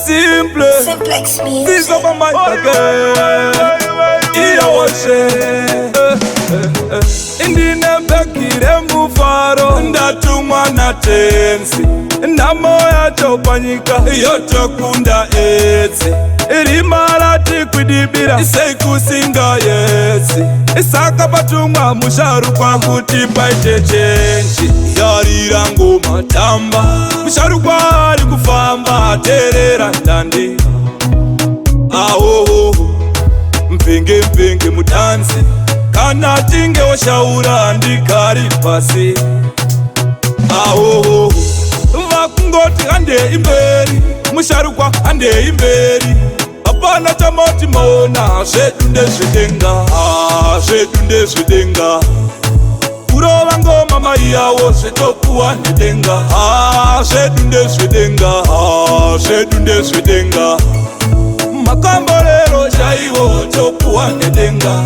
Simplex me. This up on my again. Iya washe. Indine bekire mufaro. Ndatumwa na tensi. Ndamo ya chopanyika. Yoto kunda etse. Irimalati kwidibira. Isei kusinga yesi. Isaka patumwa musharu kwa kuti paite chenji. Yarira ngoma tamba. Musharu kwa ali kufamba. Terera ndandi. Aho mpenge mutanzi kana tinge washaura ndikari pasi. Aho vakungoti ande imberi musharukwa ande imberi apana chamoti maona zvedu ndezvedenga kurova ngoma mai yavo zvetopuwa nedenga zvedu ndezvedenga makamborero chaivo topuwa nedenga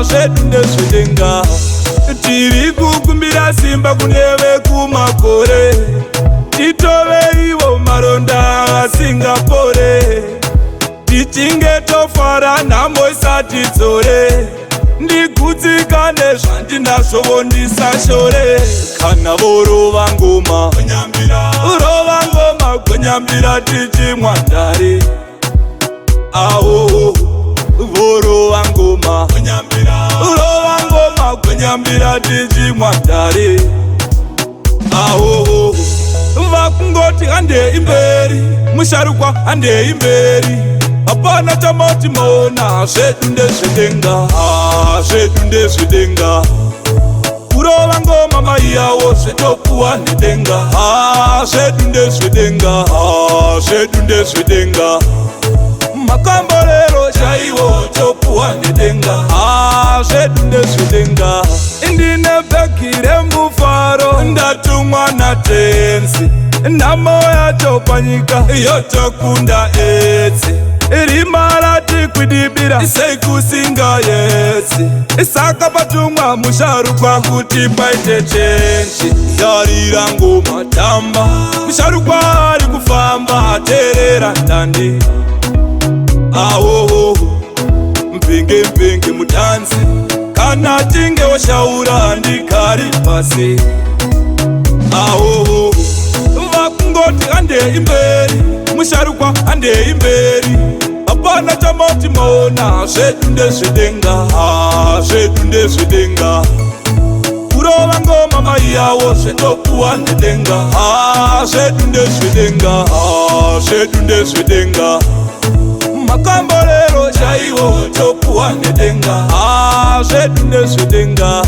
zvedu ndezvedenga tiri kukumbira simba kuneve kumakore titove ivo maronda asingapore tichinge tofara nhamo isati dzore ndigudzikane zvandinazvovo ndisashore kana vorova ngoma gwenyambira tichimwandare. Aho vorova ngoma gwenyambira tichimwandare. Aho vakungoti ande imberi musharukwa ande imberi apana chamoti maona zvedu ndezvedenga kurova ngoma mai yavo zvetopuwa nedenga zvedu ndezvedenga makamborero chaivo topuwa nedenga zvedu ndezvedenga. Indine bekire mufaro ndatumwa na tenzi ndamo yatopanyika yotokunda etse irimalati kwidibira isei kusinga yesi isaka patumwa musharukwa kuti paite chenji. Yarira ngoma tamba musharukwa ari kufamba terera ndandi. Aho mpenge mutanzi kana tinge washaura ndikari pasi. Aho vakungoti ande imberi musharukwa ande imberi apana chamoti maona zvedu ndezvedenga kurova ngoma mai yavo zvetopuwa nedenga zvedu ndezvedenga makamborero chaivo topuwa nedenga zvedu ndezvedenga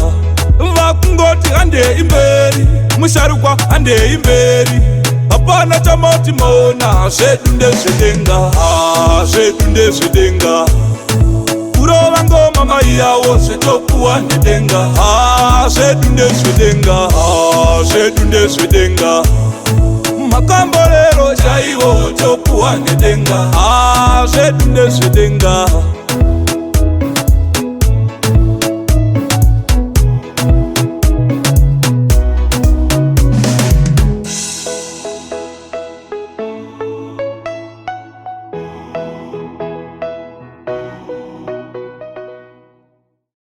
vakungoti ande imberi musharukwa ande imberi apana chamoti maona zvedu ndezvedenga kurova ngoma mai yavo zvetopuwa nedenga zvedu ndezvedenga makamborero chaivo topuwa nedenga zvedu ndezvedenga.